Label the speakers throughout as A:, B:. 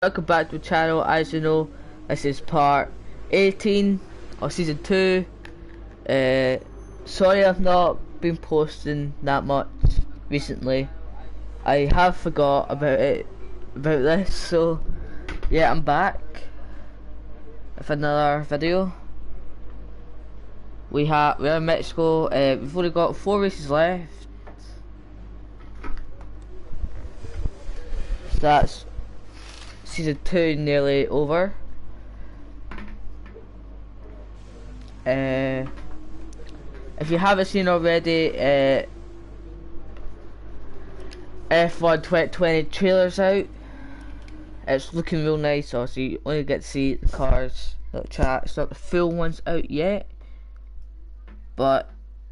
A: Welcome back to the channel. As you know, this is part 18 of season 2. Sorry I've not been posting that much recently. I have forgot about this, so yeah, I'm back with another video. We're in Mexico. We've only got 4 races left. So that's season 2 nearly over. If you haven't seen already, F1 2020 trailer's out. It's looking real nice. Obviously, you only get to see the cars, the chat. It's not the full ones out yet, but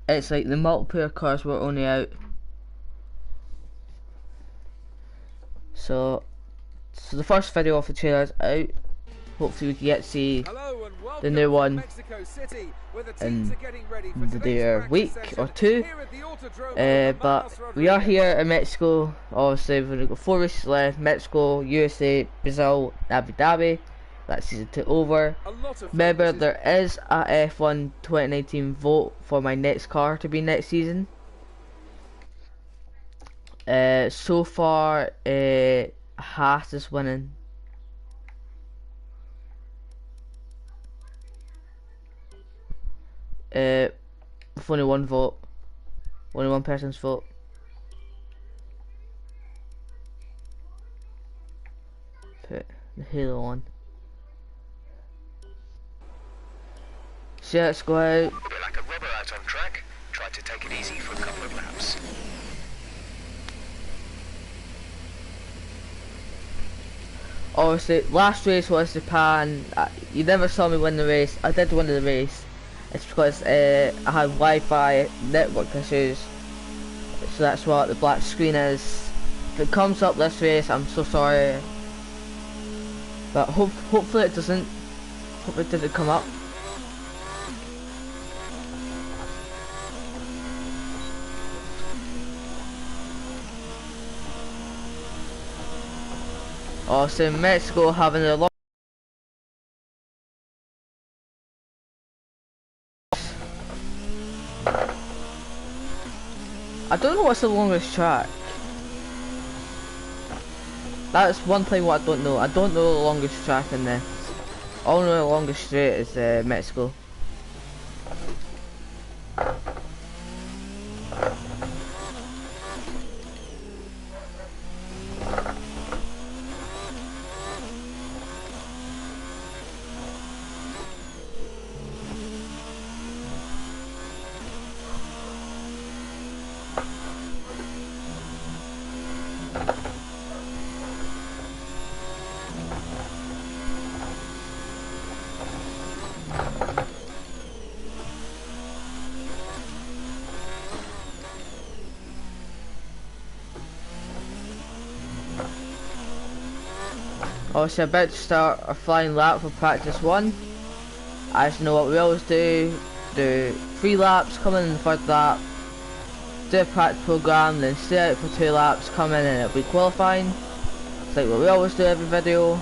A: it's like the multiplayer cars were only out. So the first video of the trailer's out. Hopefully we can get to see the new one in their week or 2. But we are here in Mexico. Obviously we've got 4 races left: Mexico, USA, Brazil, Abu Dhabi. That's season 2 over. Remember, there is a F1 2019 vote for my next car to be next season. So far Haas is winning. With only one vote, only one person's vote. Put the halo on. So let's go out.
B: A bit like a robber out on track. Tried to take it easy for a couple of laps.
A: Obviously, last race was Japan. You never saw me win the race. I did win the race. It's because I had Wi-Fi network issues. So that's what the black screen is. If it comes up this race, I'm so sorry. But hopefully it doesn't. Hopefully it doesn't come up. Also, Mexico having a lot. I don't know what's the longest track. That's one thing what I don't know. I don't know the longest track in this. All I know the longest straight is Mexico. Also about to start a flying lap for practice 1. As you know what we always do 3 laps, come in the third lap, do a practice program, then stay out for 2 laps, come in and it'll be qualifying. It's like what we always do every video.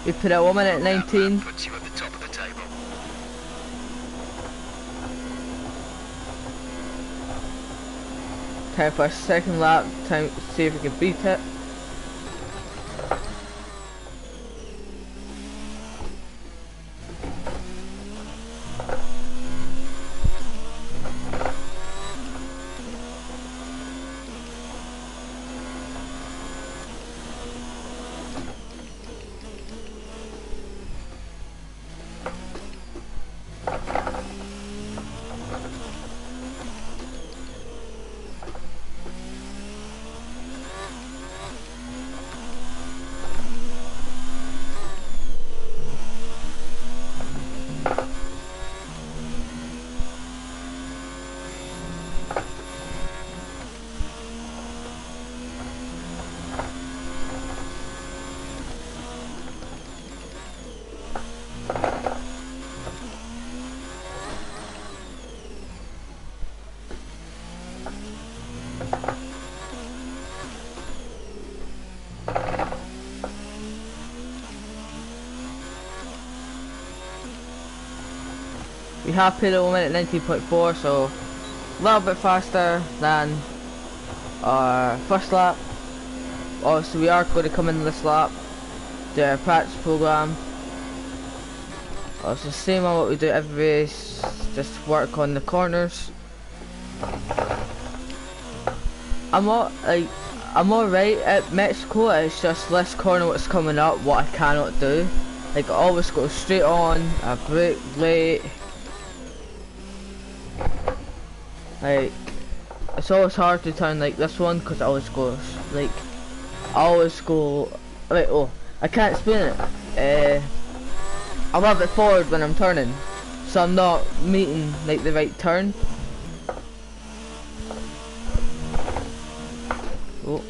A: We put at 1 minute 19.
B: Puts you at the top of the table.
A: Time for a second lap. Time to see if we can beat it. We have put at 1 minute 19.4, so a little bit faster than our first lap. Obviously we are going to come in this lap, do our practice program. It's the same on what we do every race, just work on the corners. I'm alright at Mexico, it's just less corner what's coming up, what I cannot do. Like I always go straight on, I brake late. Like, it's always hard to turn like this one because I always go, right, oh, I can't explain it. I love it forward when I'm turning, so I'm not meeting like the right turn. Oh.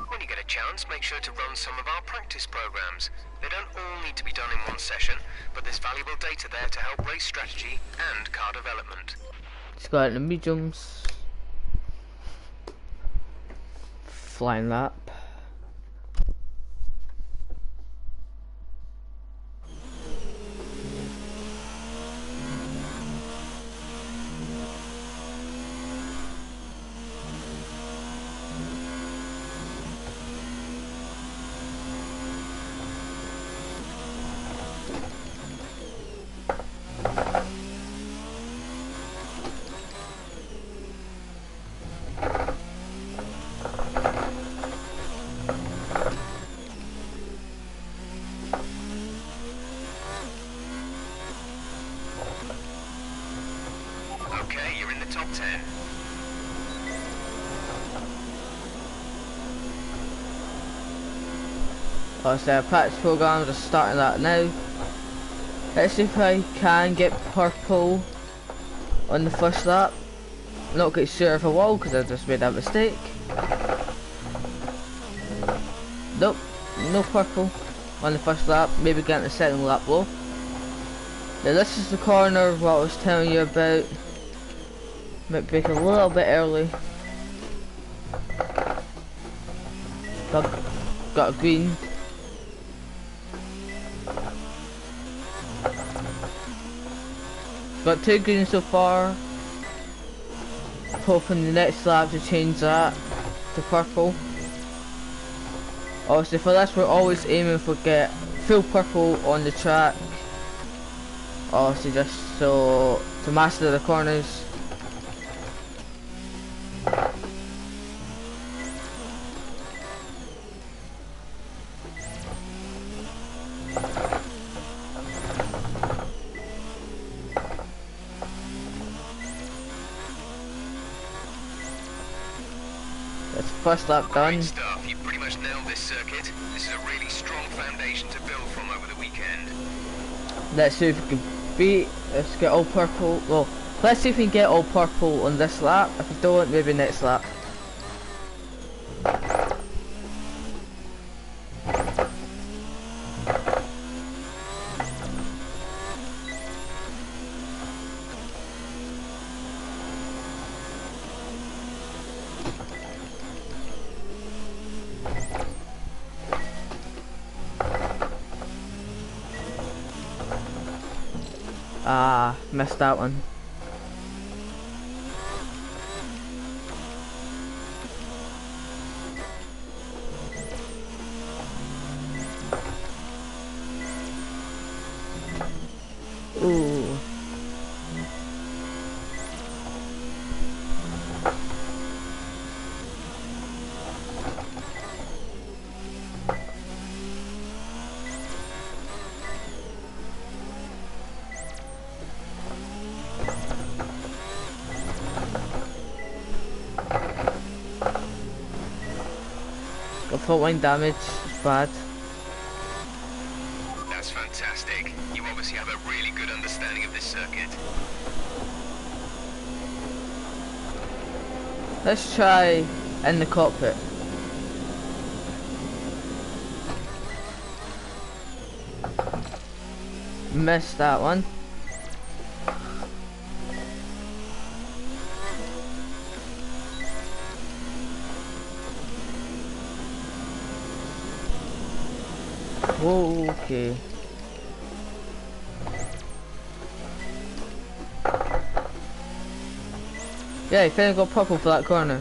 B: When you get a chance, make sure to run some of our practice programs. They don't all need to be done in one session, but there's valuable data there to help race strategy and car development.
A: Just got in the mediums. Flying lap.
B: Okay, you're in the top 10.
A: So our practice program, just starting that now. Let's see if I can get purple on the first lap. Not quite sure if I will because I just made that mistake. Nope, no purple on the first lap. Maybe get the second lap though. Now this is the corner what I was telling you about. Might break a little bit early. Got a green. Got 2 greens so far. Hoping the next lap to change that to purple. Obviously for this we're always aiming for get full purple on the track. Obviously just so to master the corners. That's first lap done.
B: Great stuff. You pretty much nailed this circuit. This is a really strong foundation to build from over the weekend.
A: Let's see if we can beat. Let's get all purple. Well, let's see if we can get all purple on this lap. If we don't, maybe next lap. Ah, missed that one. Ooh. Got fault line damage, it's bad.
B: That's fantastic. You obviously have a really good understanding of this circuit.
A: Let's try in the cockpit. Missed that one. Whoa, okay. Yeah, he finally got purple for that corner.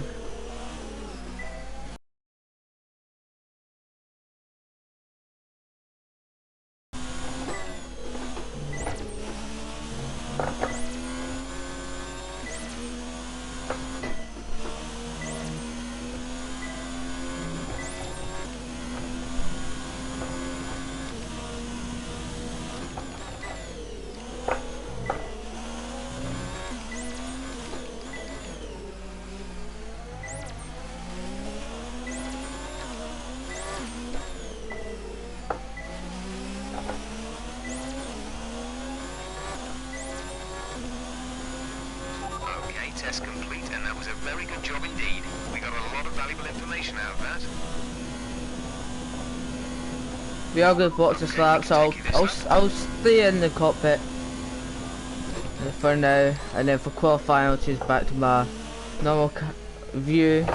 B: Test complete, and that was a very good job indeed. We got a lot of valuable information out of that.
A: We are going to box the slab, so I'll stay in the cockpit for now, and then for qualifying I'll change back to my normal view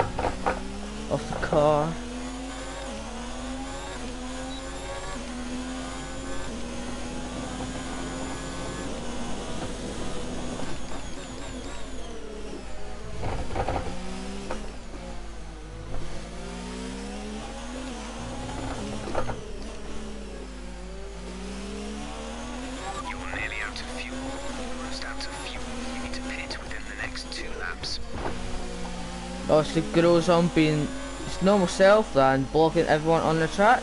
A: of the car. Obviously goes on being his normal self and blocking everyone on the track.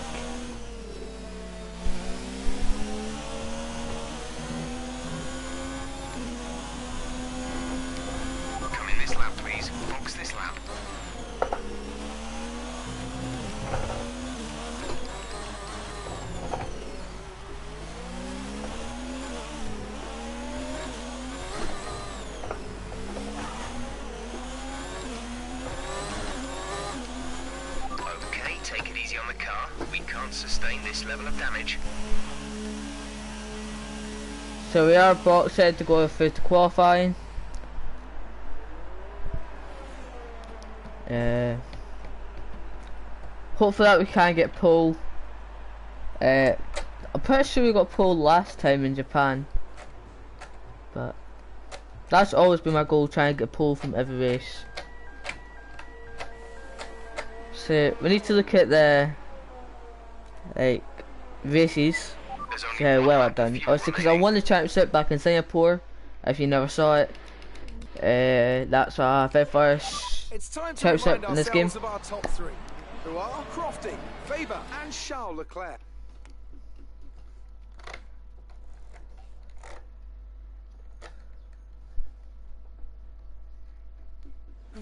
B: Come in this lap, please. Box this lap. Take it easy on the car. We can't sustain this level of damage.
A: So we are box set to go through to qualifying. Hopefully that we can get pole. I'm pretty sure we got pole last time in Japan, but that's always been my goal, trying to get pole from every race. So we need to look at the like races. Yeah, well done. Obviously, because I won the championship back in Singapore. If you never saw it, that's our very first championship in this game.
C: Of our top three, who are Crofty, Faber, and Charles Leclerc.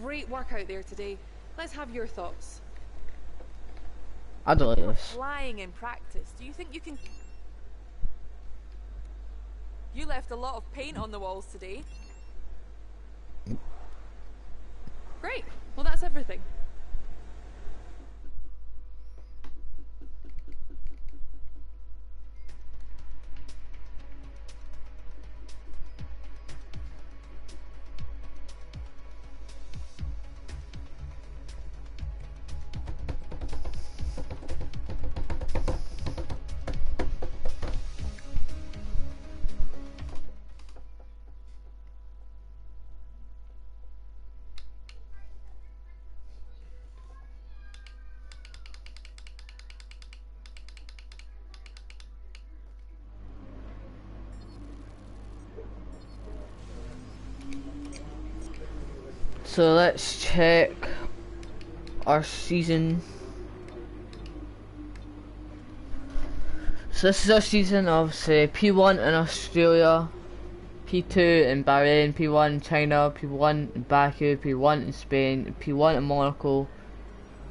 D: Great work out there today. Let's have your thoughts.
A: I don't like this.
D: Flying in practice. Do you think you can? You left a lot of paint on the walls today. Great. Well, that's everything.
A: So let's check our season. So this is our season of say P1 in Australia, P2 in Bahrain, P1 in China, P1 in Baku, P1 in Spain, P1 in Monaco,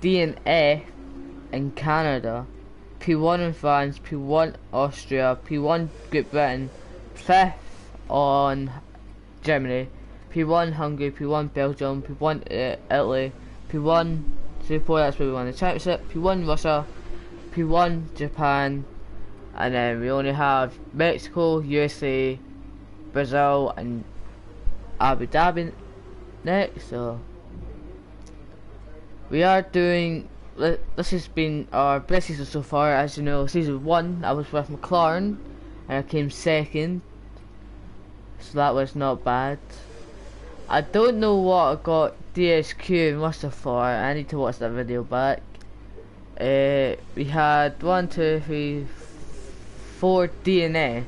A: D and F in Canada, P1 in France, P1 Austria, P1 Great Britain, 5th on Germany, P1 Hungary, P1 Belgium, P1 Italy, P1 Singapore, that's where we won the championship, P1 Russia, P1 Japan, and then we only have Mexico, USA, Brazil, and Abu Dhabi next. So we are doing. This has been our best season so far. As you know, season 1 I was with McLaren and I came second, so that was not bad. I don't know what I got DSQ and Muster for. I need to watch that video back. We had 1, 2, 3, 4 DNS.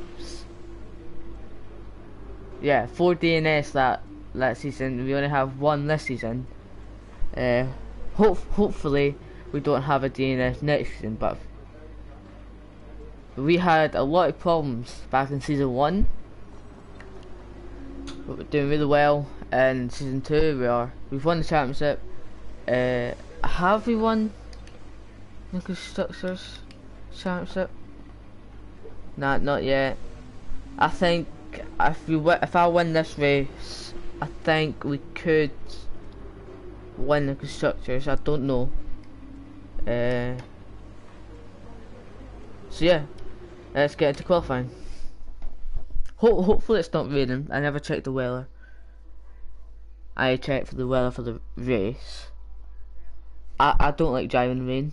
A: Yeah, 4 DNS that season. We only have 1 this season. Hopefully we don't have a DNS next season, but we had a lot of problems back in season 1. But we're doing really well. And season 2 we've won the championship. Have we won the Constructors Championship? Nah, not yet. I think if I win this race, I think we could win the Constructors. I don't know. So yeah, let's get into qualifying. Hopefully it's not raining. I never checked the weather. I checked for the weather for the race. I don't like driving in rain.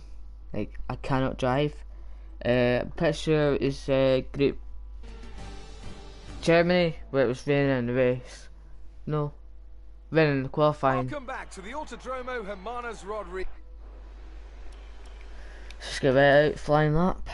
A: Like, I cannot drive. Pretty sure it's Great Germany where it was raining in the race. No, raining in the qualifying.
C: Welcome back to the Autodromo Hermanos Rodriguez.
A: Let's get right out, flying lap.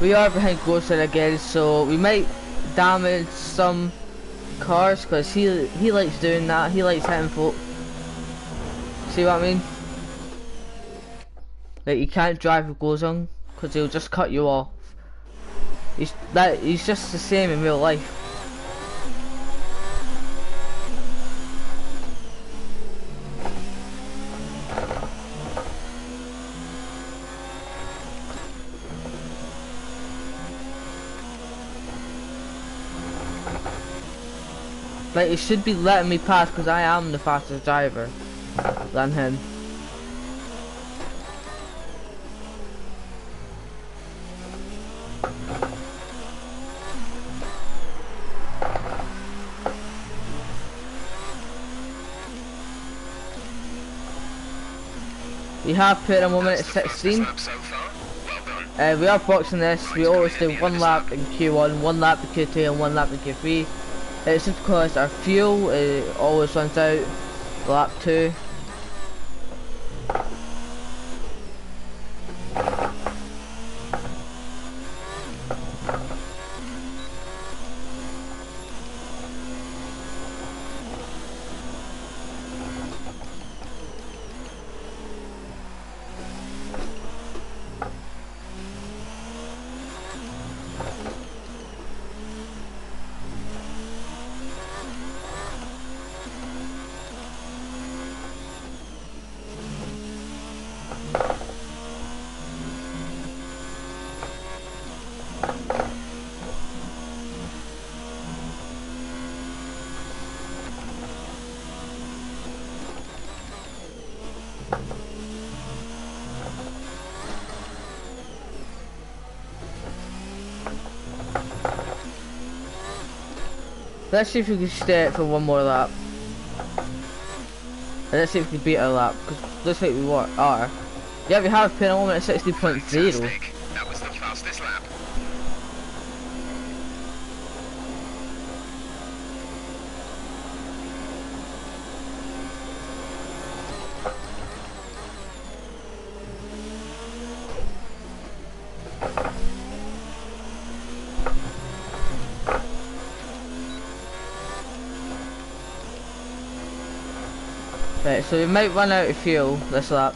A: We are behind Ghostman again, so we might damage some cars because he likes doing that. He likes hitting folk. See what I mean? Like, you can't drive with Gozong because he'll just cut you off. He's just the same in real life. Like, he should be letting me pass because I am the fastest driver than him. We have put him 1 minute 16. We are boxing this. We always do 1 lap in Q1, 1 lap in Q2 and 1 lap in Q3. It's just because our fuel always runs out lap 2. Let's see if we can stay it for 1 more lap. And let's see if we can beat our lap, because looks like we are. Yeah, we have put 1 minute 60.0.
B: That was the fastest lap.
A: Right, so we might run out of fuel this lap.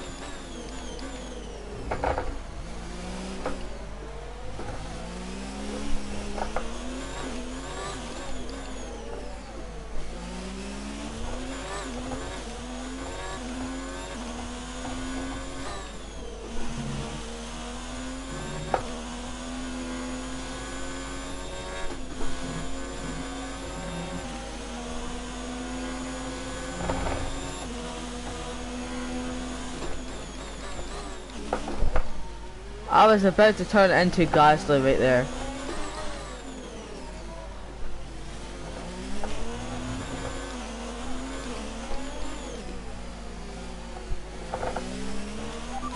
A: I was about to turn it into Gasly right there.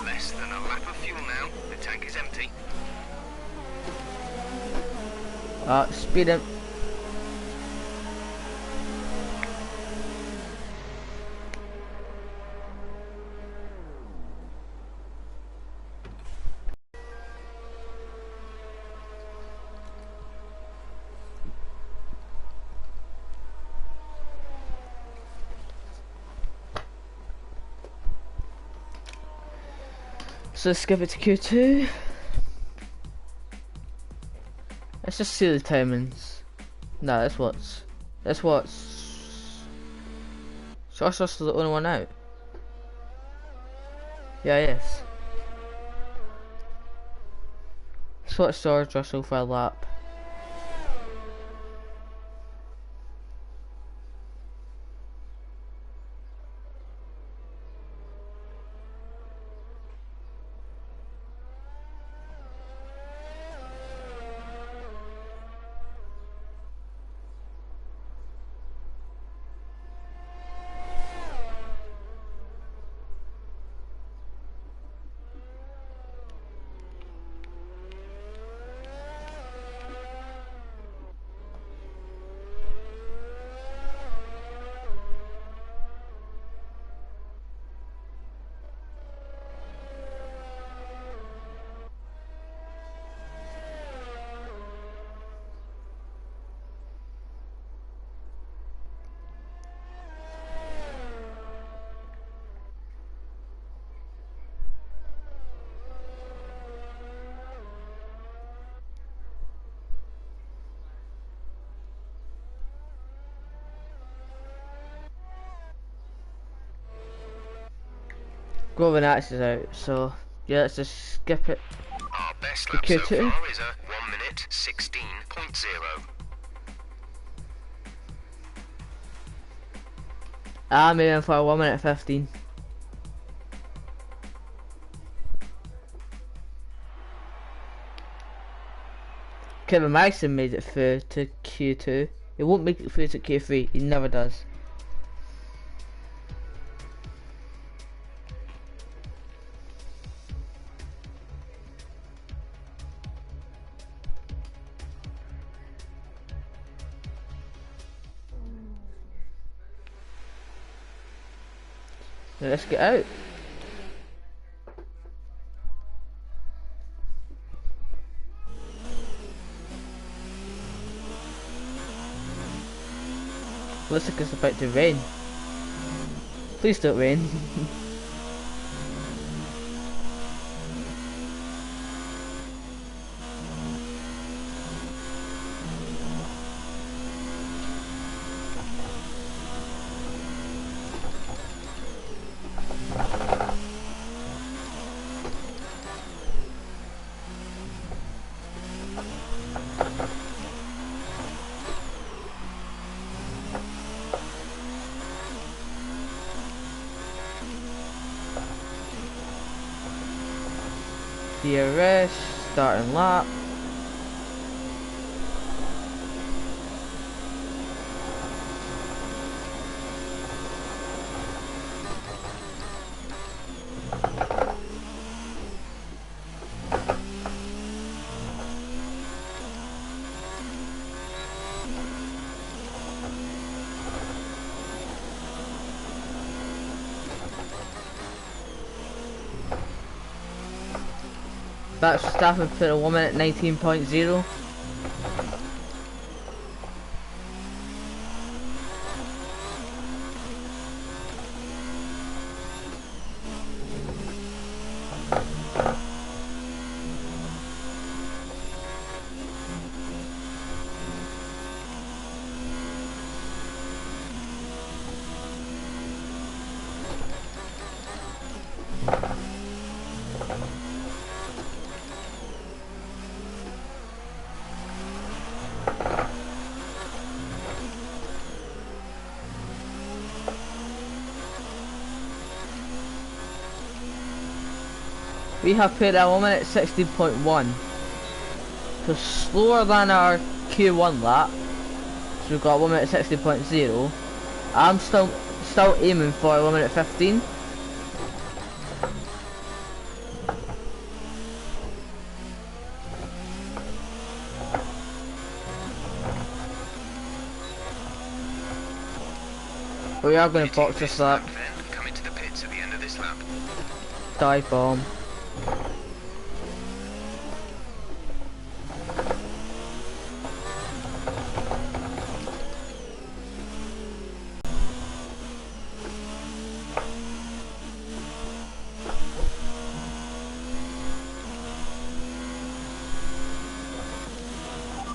B: Less than a lap of fuel now. The tank is empty.
A: Speed him. So let's skip it to Q2. Let's just see the timings. No, that's what's. Josh Russell's the only one out. Yeah, yes. Let's watch George Russell for a lap. Grover Nax is out, so yeah, let's just skip it.
B: Our best
A: The
B: lap so
A: Q2.
B: far is a 1 minute 16.0.
A: I'm aiming for 1 minute 15. Kevin Magnussen made it through to Q2. He won't make it through to Q3, he never does. Now let's get out. Looks like it's about to rain. Please don't rain. DRS, starting lap. That's Verstappen put a 1 minute 19.0. We have put a 1 minute 16.1, so slower than our Q1 lap. So we've got 1 minute 16.0. I'm still aiming for 1 minute 15. We are going to box this lap.
B: Come into the pits at the end of this lap.
A: Dive bomb.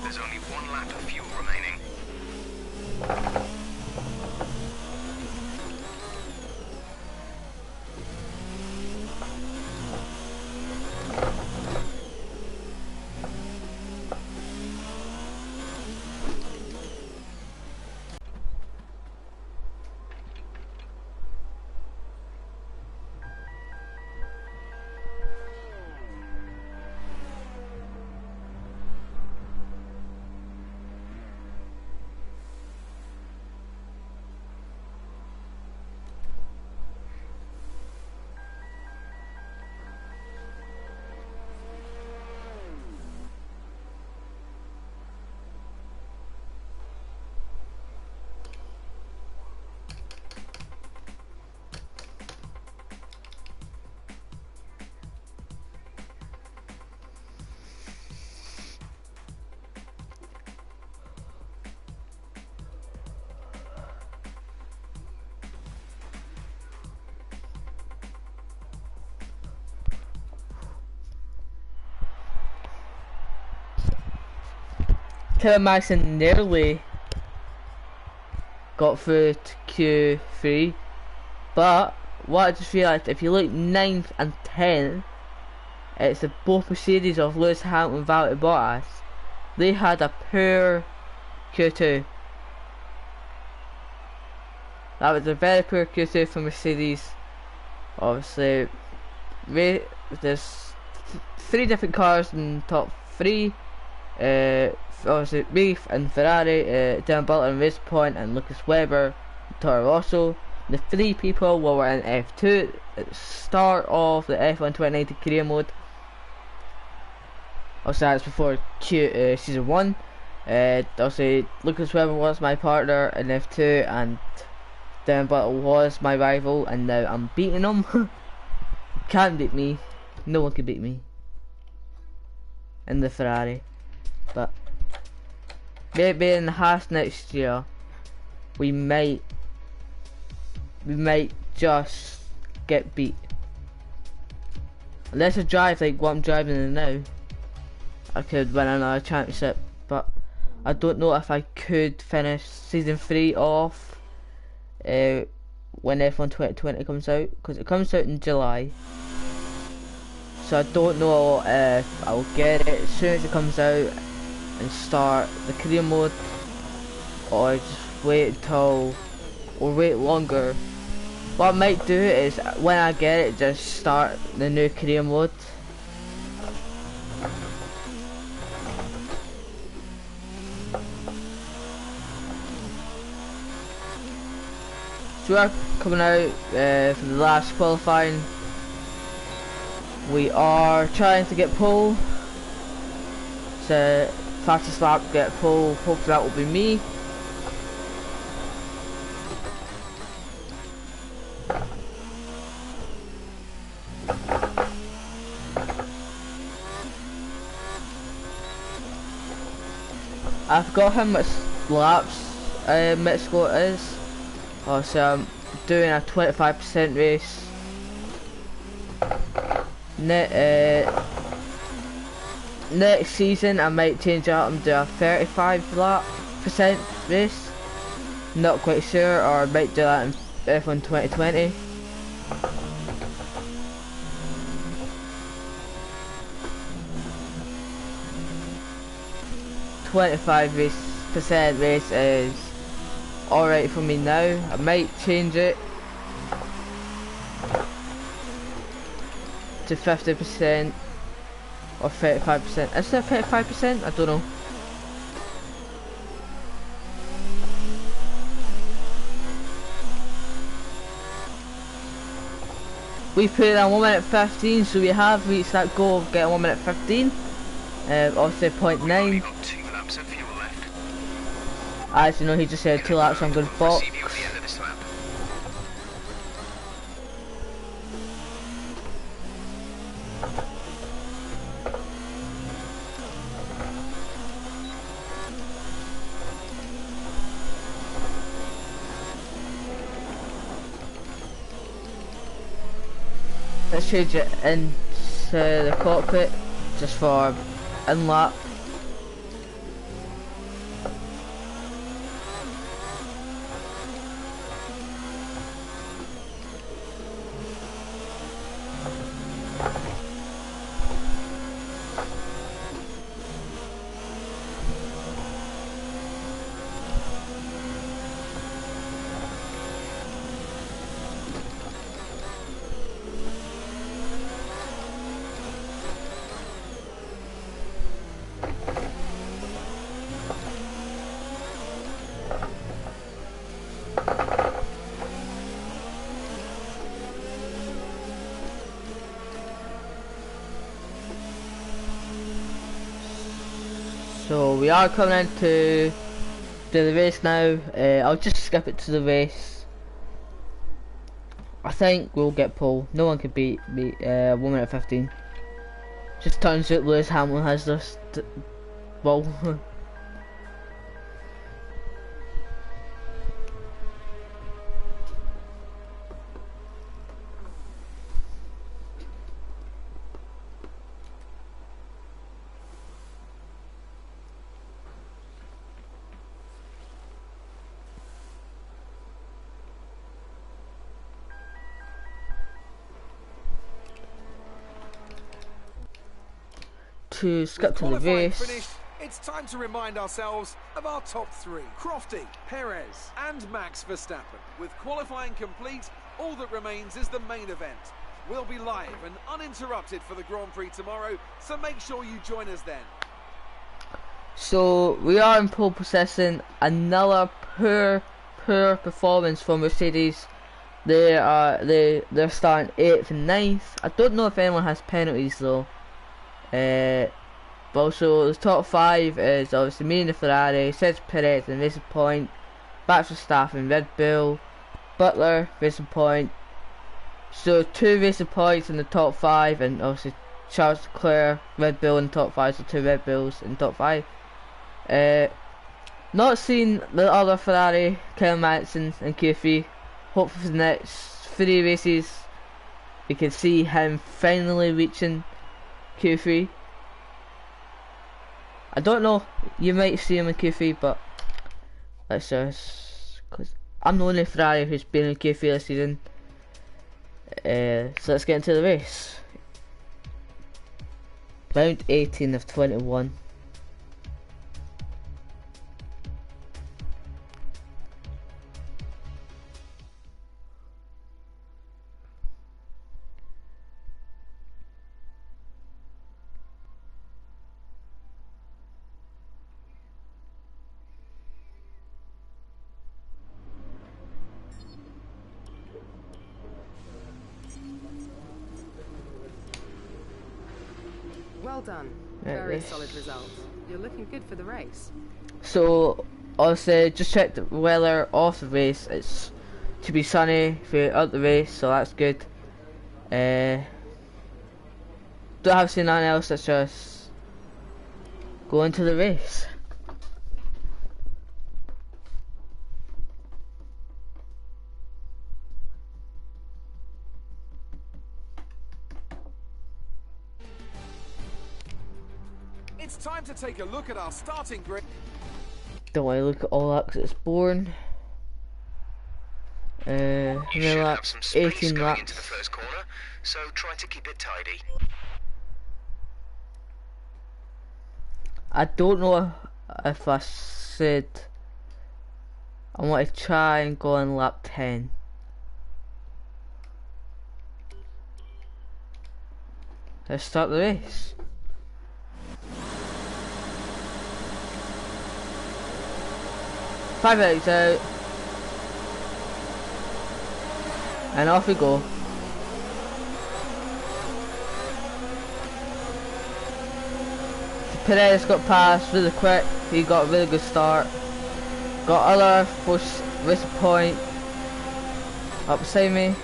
B: There's only 1 lap of fuel remaining. Kevin Magnussen nearly got through to Q3, but
A: what I just realised, if you look 9th and 10th, it's both Mercedes of Lewis Hamilton and Valtteri Bottas. They had a poor Q2. That was a very poor Q2 for Mercedes. Obviously, there's 3 different cars in top 3. Obviously, me and Ferrari, Dan Bolton, Race Point, and Lucas Webber, Toro Rosso. The 3 people were in F2 at the start of the F1 2019 career mode. Also, that's before season 1. Also, Lucas Webber was my partner in F2, and Dan Bolton was my rival, and now I'm beating him. Can't beat me. No one can beat me in the Ferrari. But maybe in the Haas next year, we might just get beat. Unless I drive like what I'm driving in now, I could win another championship. But I don't know if I could finish season 3 off when F1 2020 comes out, because it comes out in July. So I don't know if I'll get it as soon as it comes out and start the career mode, or just wait until, or wait longer. What I might do is, when I get it, just start the new career mode. So we're coming out for the last qualifying. We are trying to get pole. So fastest lap get pole. Hopefully that will be me. I forgot how much laps Mexico is. So I'm doing a 25% race. Next season I might change it up and do a 35% race. Not quite sure, or I might do that in F1 2020. %5 race is alright for me now. I might change it to 50% or 35%. Is it 35%? I don't know. We put it on 1 minute 15, so we have reached that goal of getting 1 minute 15. Also 0.9. As you know, he just said 2 laps, so I'm going to box. Let's change it into the cockpit just for in lap. So we are coming into the race now. I'll just skip it to the race. I think we'll get pole. No one can beat me. 1 minute 15. Just turns out Lewis Hamilton has this ball. to skip to the
C: Qualifying
A: race.
C: finished, it's time to remind ourselves of our top three. Crofty, Perez and Max Verstappen. With qualifying complete, all that remains is the main event. We'll be live and uninterrupted for the Grand Prix tomorrow, so make sure you join us then.
A: So we are in pole position. Another poor performance from Mercedes. They're starting 8th and 9th. I don't know if anyone has penalties though. But also the top 5 is obviously me and the Ferrari, Sergio Perez and Racing Point, Max Verstappen, Red Bull, Butler, Racing Point. So 2 Racing Points in the top 5, and obviously Charles Leclerc, Red Bull in the top 5, so 2 Red Bulls in the top 5. Not seen the other Ferrari, Kyle Manson in Q3. Hopefully for the next 3 races we can see him finally reaching Q3. I don't know, you might see him in Q3, but let's just, cause I'm the only Ferrari who's been in Q3 this season. So let's get into the race. Round 18 of 21.
D: Well done.
A: Yeah,
D: Very
A: this-
D: solid result. You're looking good for the race.
A: So obviously just checked the weather off the race. It's to be sunny throughout the race, so that's good. Don't have seen nothing else. Let's just go into the race.
C: It's time to take a look at our starting grid.
A: Don't want to look at all that 'cause it's boring. How
B: You
A: many
B: should have
A: laps?
B: some space
A: 18
B: going into the
A: laps.
B: first corner, so try to keep it tidy.
A: I don't know if I said I want to try and go on lap 10. Let's start the race. Five minutes out, and off we go. Perez got past really quick. He got a really good start. Got other push Racing Point up beside me.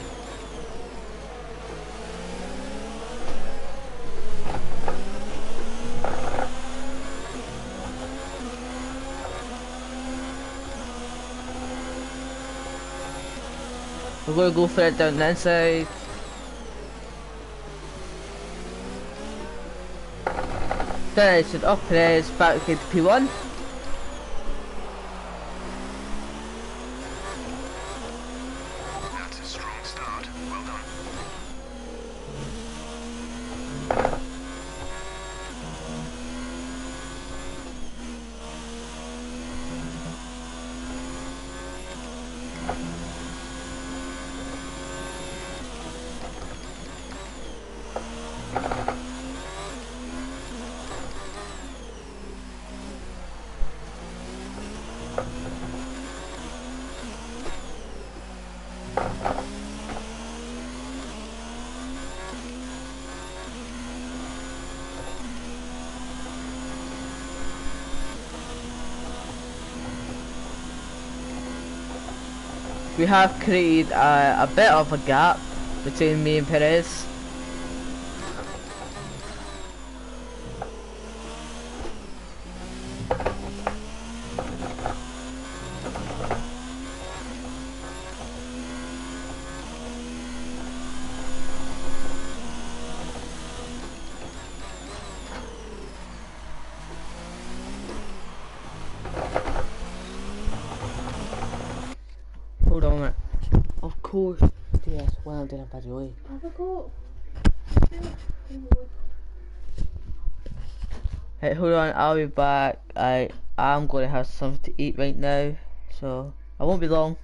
A: We're gonna go for it down the inside. Then I should up Perez back into P1.
B: That's a strong start. Well done.
A: We have created a bit of a gap between me and Perez. Hold on a minute. Of course. Yes, well done, by the way. Hey, hold on, I'll be back. I'm going to have something to eat right now, so I won't be long.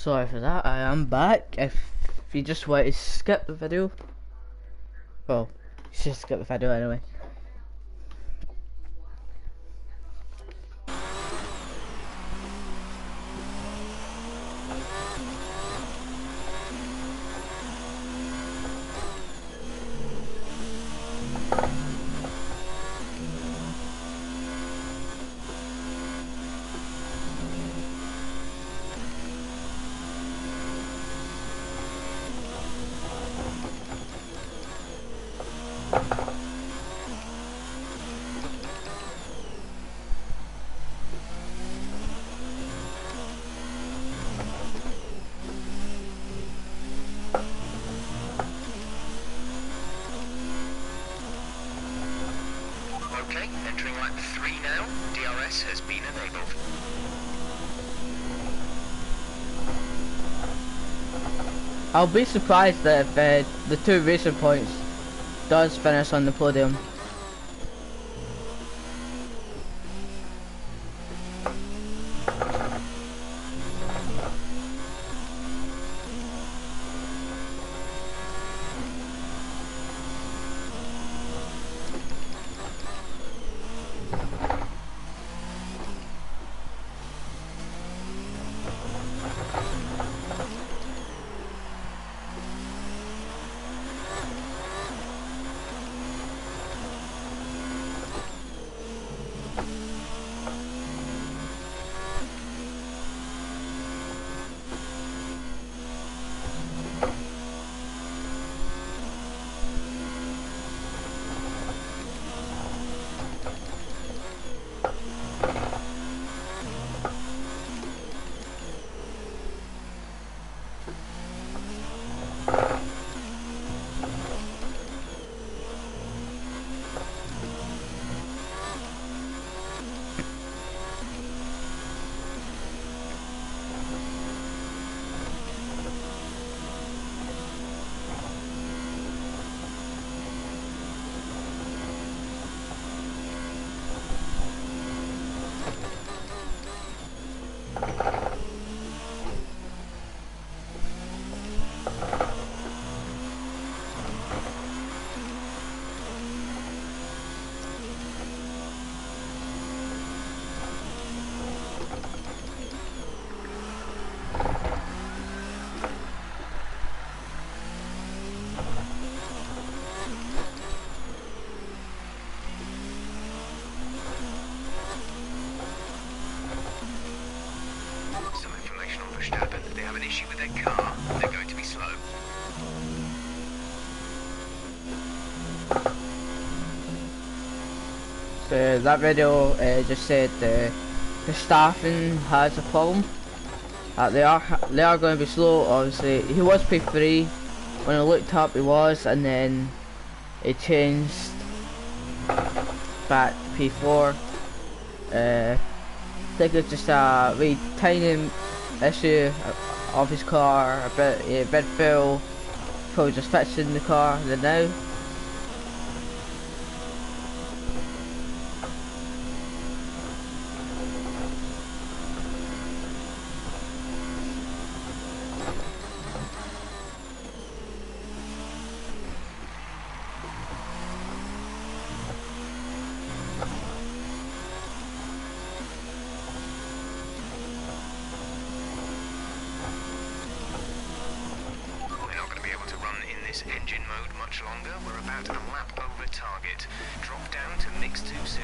A: sorry for that. I am back. If you just want to skip the video, well, you should skip the video anyway.
B: Okay, entering lap 3 now. DRS has been enabled.
A: I'll be surprised that if the 2 racing points does finish on the podium.
B: Some information on Verstappen. They have an issue with their car. They're going to be slow.
A: So that video just said Verstappen has a problem. They are going to be slow. Obviously, he was P3 when I looked up. He was, and then it changed back to P4. I think it's just a really tiny issue of his car. A bit fuel. Probably just fixing the car now.
B: This engine mode much longer. We're about a lap over target. Drop down to mix too soon.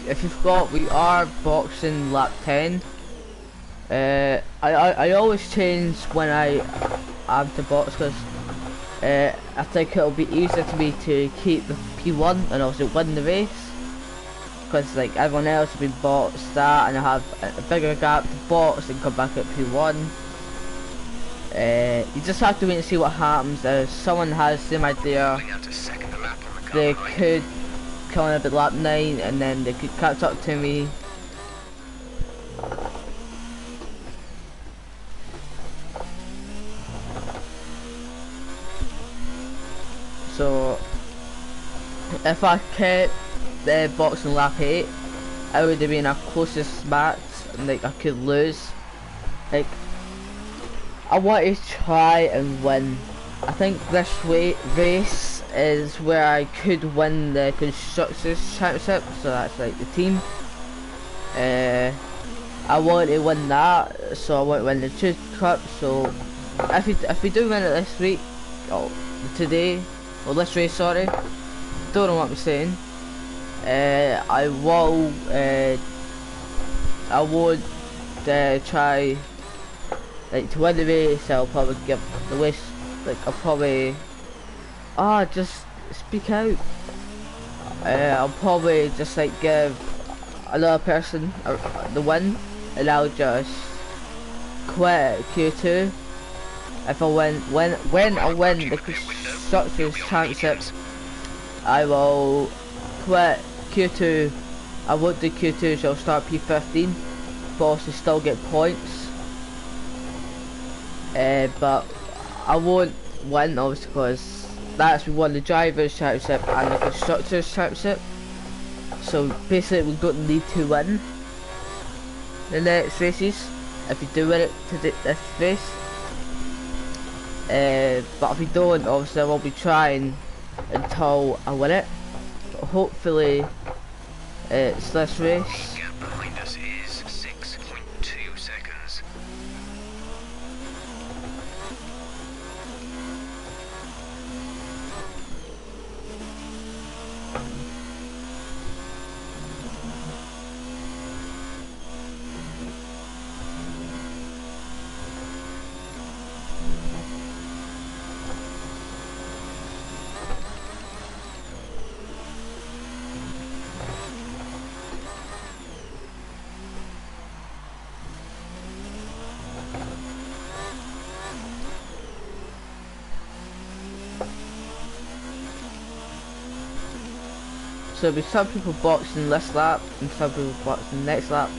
A: if you forgot, we are boxing lap 10. I always change when I have to box because I think it'll be easier to me to keep the P1 and also win the race. Because like everyone else will be boxed that, and I have a bigger gap to box and come back at P1. You just have to wait and see what happens. If someone has the same idea, they could come in at lap 9 and then they could catch up to me. So if I kept the boxing lap 8, I would have been our closest match, and like I could lose. Like I want to try and win. I think this race is where I could win the Constructors Championship, so that's like the team. I want to win that, so I want to win the Choose Cup. So if we do win it this week, or today, or this race, sorry, don't know what I'm saying. I would try like to win the race. I'll probably give the race, like I'll probably just speak out. I'll probably just like give another person the win, and I'll just quit Q2. If I when I win the Constructors Championship, I will quit Q2. I won't do Q2, so I'll start P15, but also still get points. But I won't win obviously because that's we won the Drivers' Championship and the Constructors' Championship. So basically we don't need to win the next races if we do win it to this race. But if we don't, obviously I will be trying until I win it. But hopefully it's this race.
B: The gap behind us is 6.2 seconds.
A: So there'll be some people boxing this lap and some people boxing next lap.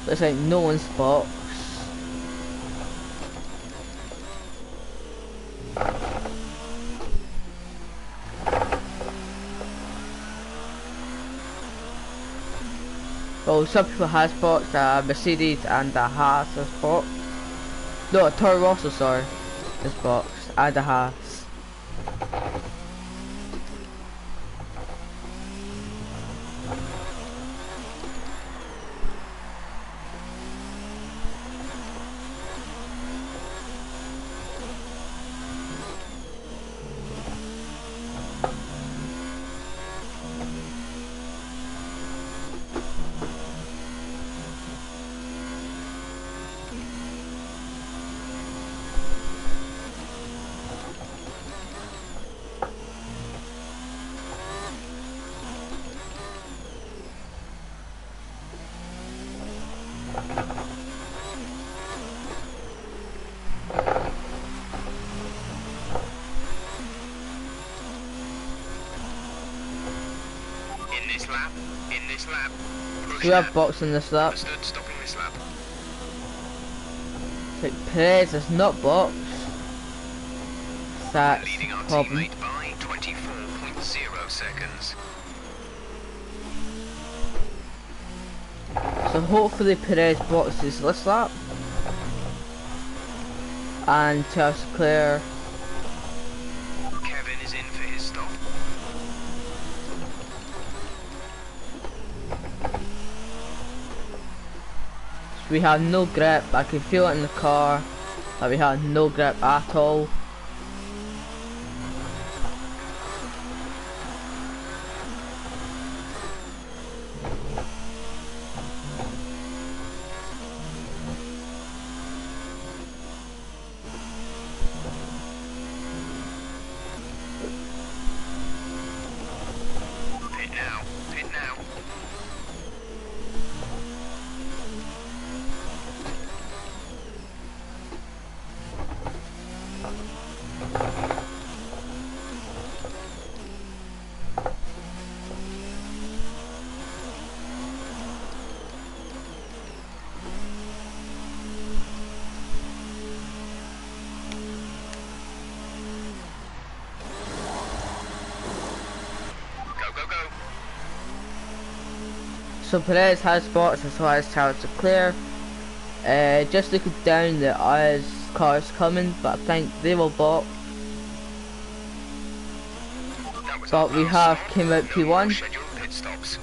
A: Looks like no one's boxed. Oh, some people has boxed, Mercedes and the Haas has boxed. No, Toro Rosso, sorry, is boxed, and a Haas.
B: In this lap.
A: We have boxing this lap.
B: Stopping this lap.
A: Like Perez is not boxed. That's
B: leading our
A: the problem.
B: teammate by 24.0 seconds.
A: So hopefully Perez boxes this lap. And Charles Leclerc.
B: Kevin is in for his stop.
A: We have no grip. I can feel it in the car that we have no grip at all. So Perez has spots, so has chance to clear. Just looking down there as cars coming, but I think they will block. But we have came out P1.
B: Scheduled pit stops.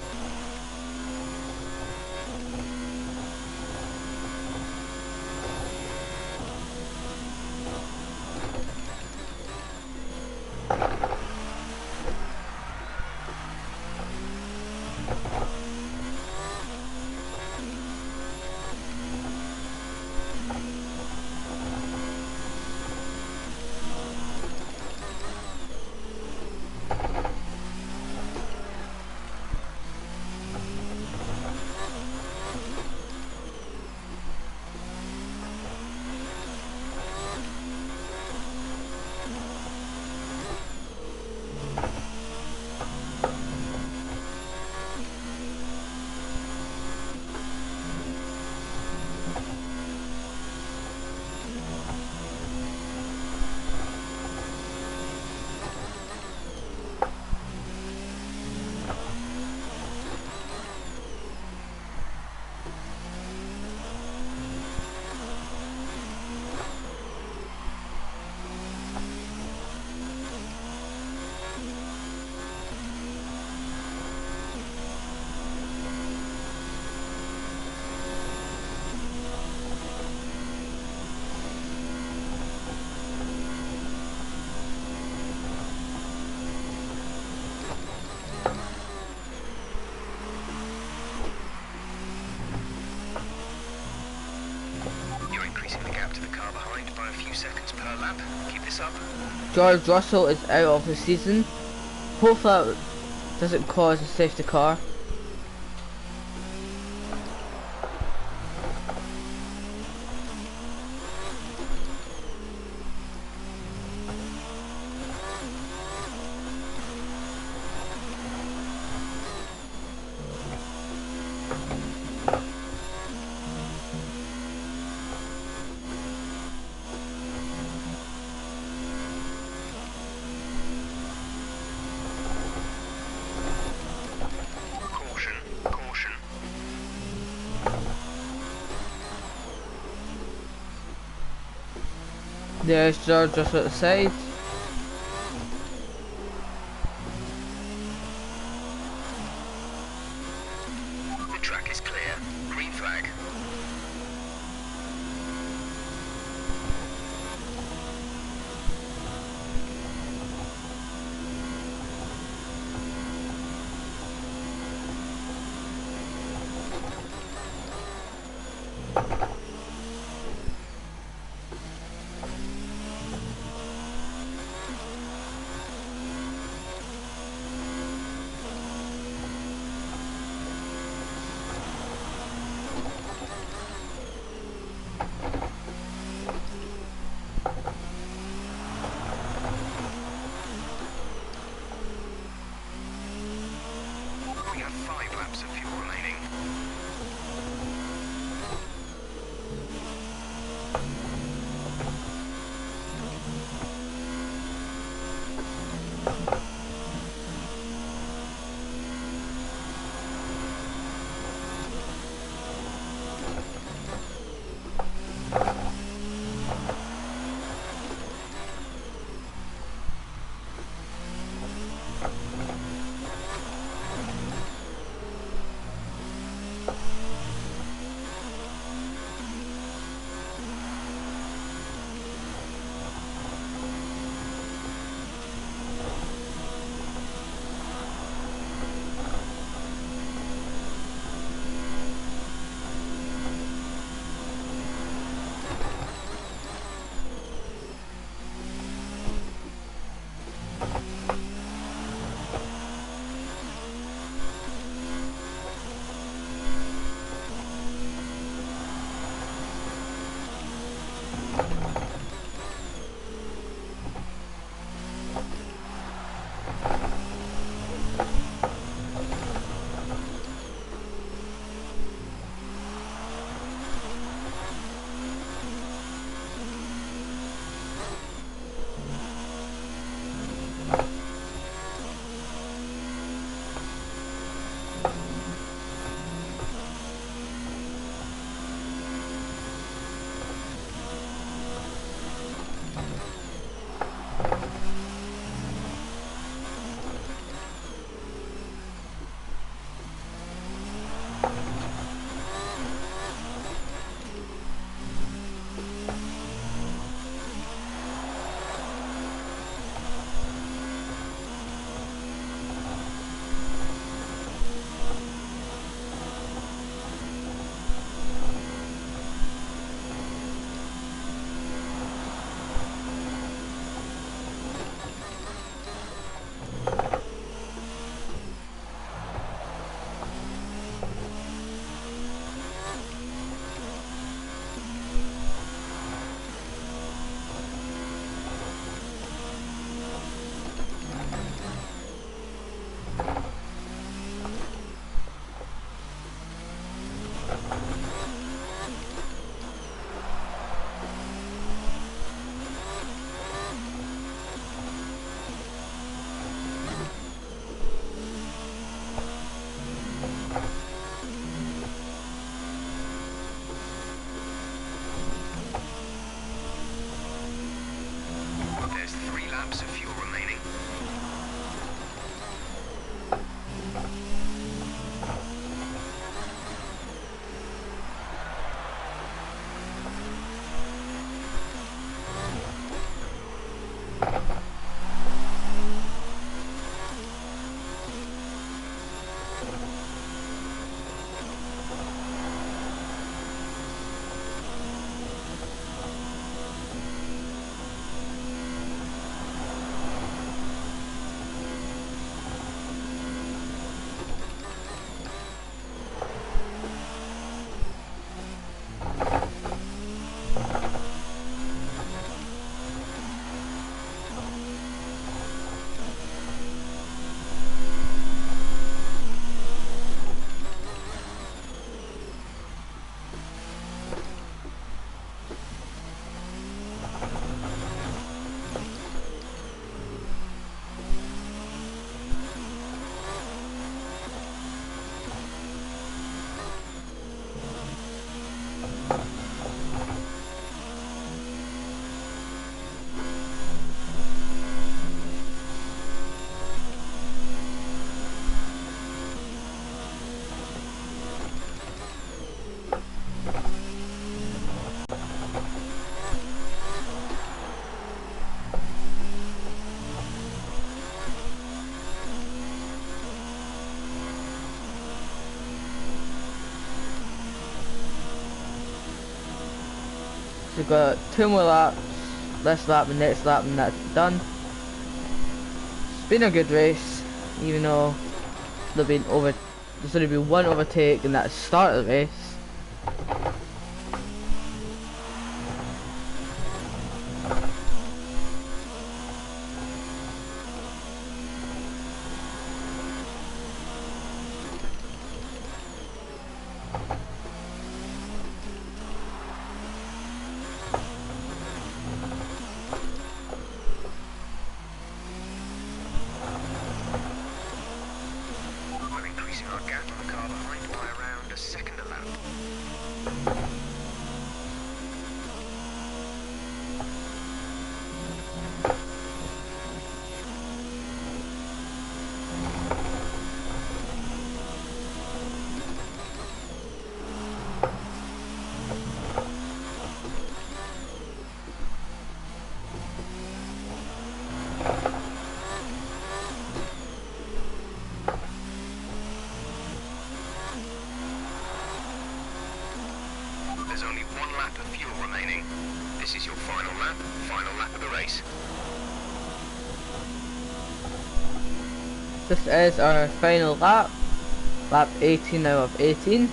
B: By a few seconds per lap. Keep this up.
A: George Russell is out of the season. Hopefully that doesn't cause a safety car. There's George Russell at the side.
B: The track is clear. Green flag. We have 5 laps of fuel remaining.
A: So we've got 2 more laps, this lap and next lap, and that's done. It's been a good race, even though there's only been 1 overtake, and that's the start of the race.
B: There's only 1 lap of fuel remaining. This is your final lap of the race.
A: This is our final lap, lap 18 out of 18.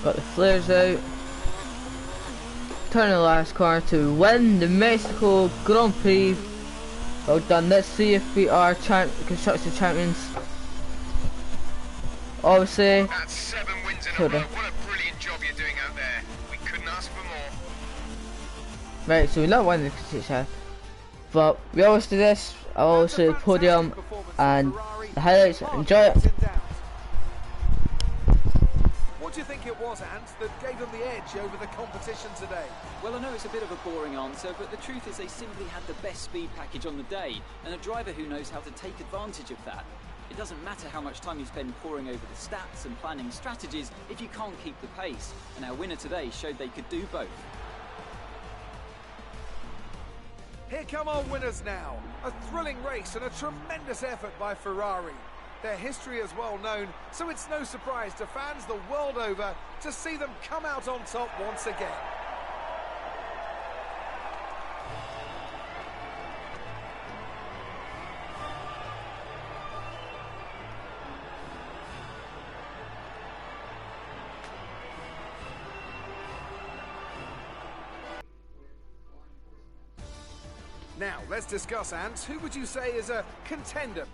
A: Got the flares out. Turn the last corner to win the Mexico Grand Prix. Well done. Let's see if we are constructor champions. Obviously.
B: That's 7 wins in a row. What a brilliant job you're doing out there. We couldn't ask for more.
A: Right, so we not won the constructor, but we always do this. I'll always do the podium and the highlights. Enjoy it.
C: What do you think it was, Ant, that gave them the edge over the competition today?
E: Well, I know it's a bit of a boring answer, but the truth is they simply had the best speed package on the day, and a driver who knows how to take advantage of that. It doesn't matter how much time you spend poring over the stats and planning strategies if you can't keep the pace, and our winner today showed they could do both.
C: Here come our winners now. A thrilling race and a tremendous effort by Ferrari. Their history is well known, so it's no surprise to fans the world over to see them come out on top once again. Now, let's discuss, Ant. Who would you say is a contender?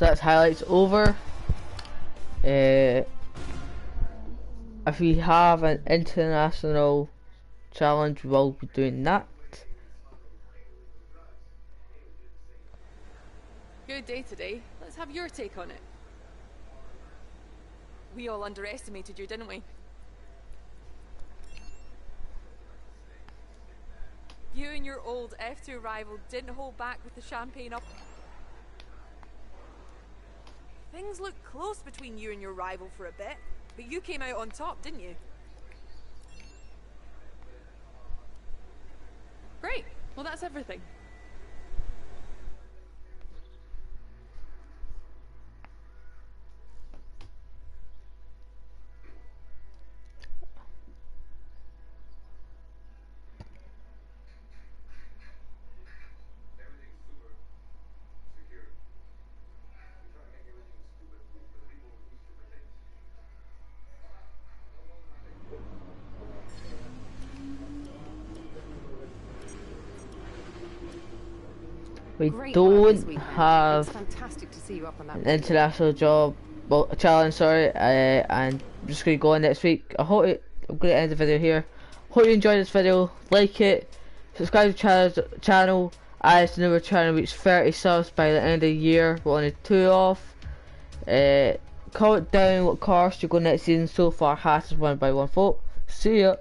A: So that's highlights over. If we have an international challenge, we'll be doing that.
D: Good day today. Let's have your take on it. We all underestimated you, didn't we? You and your old F2 rival didn't hold back with the champagne up. Things looked close between you and your rival for a bit, but you came out on top, didn't you? Great. Well, that's everything.
A: We
F: Great
A: don't
F: work this weekend.
A: have
F: It's fantastic to see you up on that.
A: an international job, well, a challenge, sorry, and I'm just going to go on next week. I'm going to end the video here. Hope you enjoyed this video. Like it, subscribe to the channel. As the new channel reach 30 subs by the end of the year. We're only 2 off. Comment down what cars you go next season. So far, Haas is won by 1 vote. See ya.